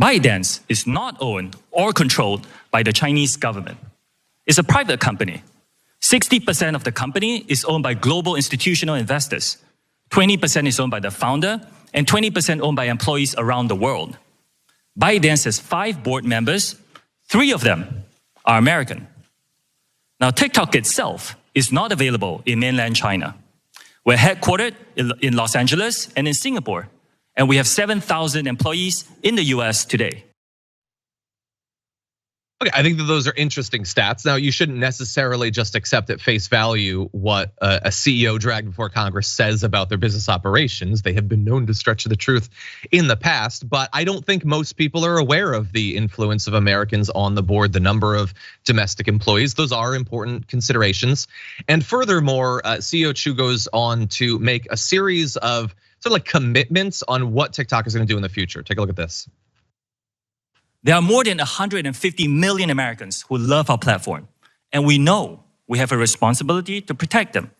ByteDance is not owned or controlled by the Chinese government. It's a private company. 60% of the company is owned by global institutional investors. 20% is owned by the founder, and 20% owned by employees around the world. ByteDance has 5 board members. 3 of them are American. Now, TikTok itself is not available in mainland China. We're headquartered in Los Angeles and in Singapore, and we have 7,000 employees in the US today. Okay, I think that those are interesting stats. Now, you shouldn't necessarily just accept at face value what a CEO dragged before Congress says about their business operations. They have been known to stretch the truth in the past, but I don't think most people are aware of the influence of Americans on the board, the number of domestic employees. Those are important considerations. And furthermore, CEO Chu goes on to make a series of sort of like commitments on what TikTok is going to do in the future. Take a look at this. There are more than 150 million Americans who love our platform, and we know we have a responsibility to protect them,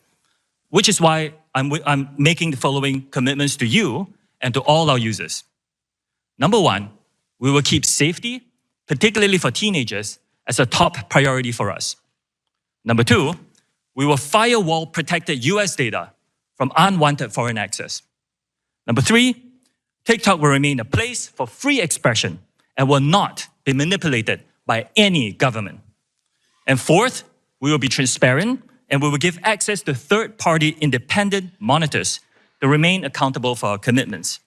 which is why I'm making the following commitments to you and to all our users. Number 1, we will keep safety, particularly for teenagers, as a top priority for us. Number 2, we will firewall protected US data from unwanted foreign access. Number 3, TikTok will remain a place for free expression and will not be manipulated by any government. And 4th, we will be transparent and we will give access to third-party independent monitors to remain accountable for our commitments.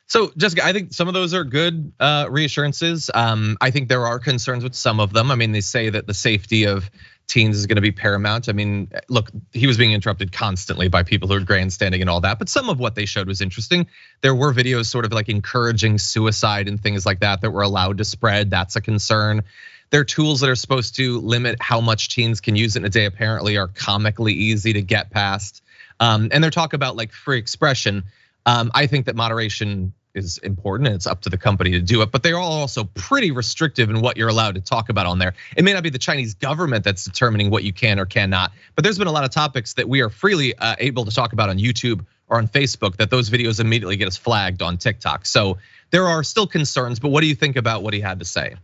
So, Jessica, I think some of those are good reassurances. I think there are concerns with some of them. I mean, they say that the safety of teens is going to be paramount. I mean, look, he was being interrupted constantly by people who are grandstanding and all that, but some of what they showed was interesting. There were videos sort of like encouraging suicide and things like that were allowed to spread. That's a concern. There are tools that are supposed to limit how much teens can use it in a day, apparently are comically easy to get past. And they're talking about like free expression. I think that moderation is important and it's up to the company to do it, but they're all also pretty restrictive in what you're allowed to talk about on there. It may not be the Chinese government that's determining what you can or cannot, but there's been a lot of topics that we are freely able to talk about on YouTube or on Facebook that those videos immediately get us flagged on TikTok. So there are still concerns, but what do you think about what he had to say?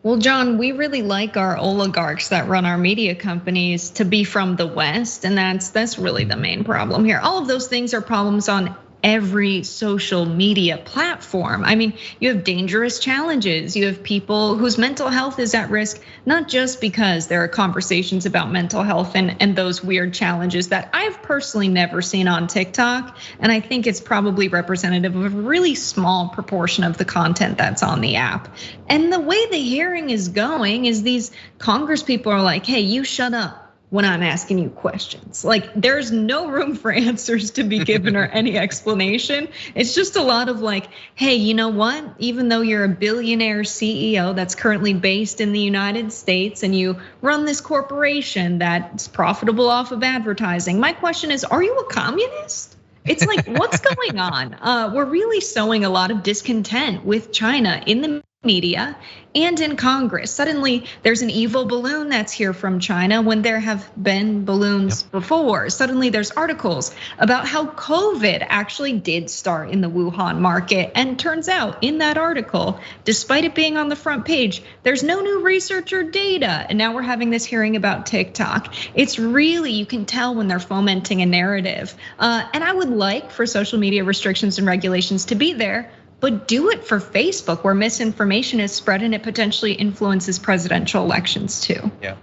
Well, John, we really like our oligarchs that run our media companies to be from the West, and that's really the main problem here. All of those things are problems on every social media platform. I mean, you have dangerous challenges. You have people whose mental health is at risk, not just because there are conversations about mental health and those weird challenges that I've personally never seen on TikTok. And I think it's probably representative of a really small proportion of the content that's on the app. And the way the hearing is going is these Congress people are like, hey, you shut up when I'm asking you questions. Like, there's no room for answers to be given or any explanation. It's just a lot of like, hey, you know what? Even though you're a billionaire CEO that's currently based in the United States and you run this corporation that's profitable off of advertising, my question is, are you a communist? It's like, what's going on? We're really sowing a lot of discontent with China in the media and in Congress. Suddenly there's an evil balloon that's here from China when there have been balloons before. Suddenly there's articles about how COVID actually did start in the Wuhan market. And turns out in that article, despite it being on the front page, there's no new research or data. And now we're having this hearing about TikTok. It's really, you can tell when they're fomenting a narrative. And I would like for social media restrictions and regulations to be there, but do it for Facebook, where misinformation is spread and it potentially influences presidential elections too. Yeah,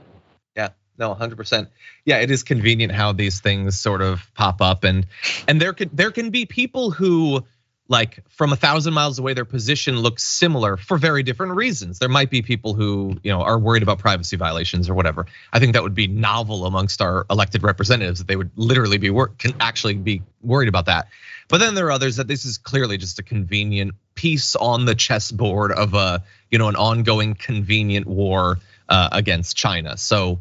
no, 100%. Yeah, it is convenient how these things sort of pop up, and there can be people who, like, from 1,000 miles away, their position looks similar for very different reasons. There might be people who, are worried about privacy violations or whatever. I think that would be novel amongst our elected representatives, that they would literally can actually be worried about that. But then there are others that this is clearly just a convenient piece on the chessboard of an ongoing convenient war against China. So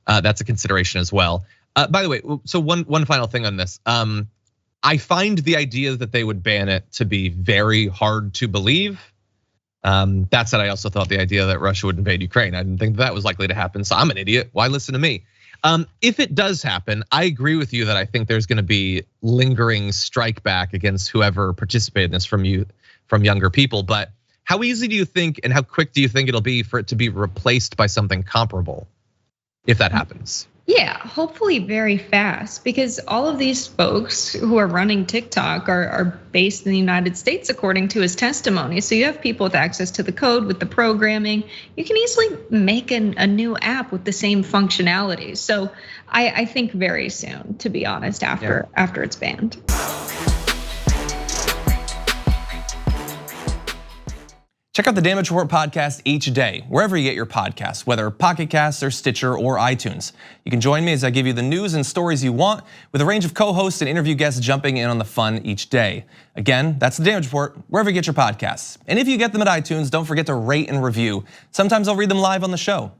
that's a consideration as well. By the way, so one final thing on this. I find the idea that they would ban it to be very hard to believe. That said, I also thought the idea that Russia would invade Ukraine, I didn't think that was likely to happen. So I'm an idiot. Why listen to me? If it does happen, I agree with you that I think there's going to be lingering strike back against whoever participated in this from younger people. But how easy do you think, and how quick do you think it'll be for it to be replaced by something comparable, if that happens? Yeah, hopefully very fast, because all of these folks who are running TikTok are based in the United States, according to his testimony. So you have people with access to the code, with the programming. You can easily make a new app with the same functionalities. So I think very soon, to be honest, after it's banned. Check out the Damage Report podcast each day, wherever you get your podcasts, whether Pocket Casts or Stitcher or iTunes. You can join me as I give you the news and stories you want, with a range of co-hosts and interview guests jumping in on the fun each day. Again, that's the Damage Report, wherever you get your podcasts. And if you get them at iTunes, don't forget to rate and review. Sometimes I'll read them live on the show.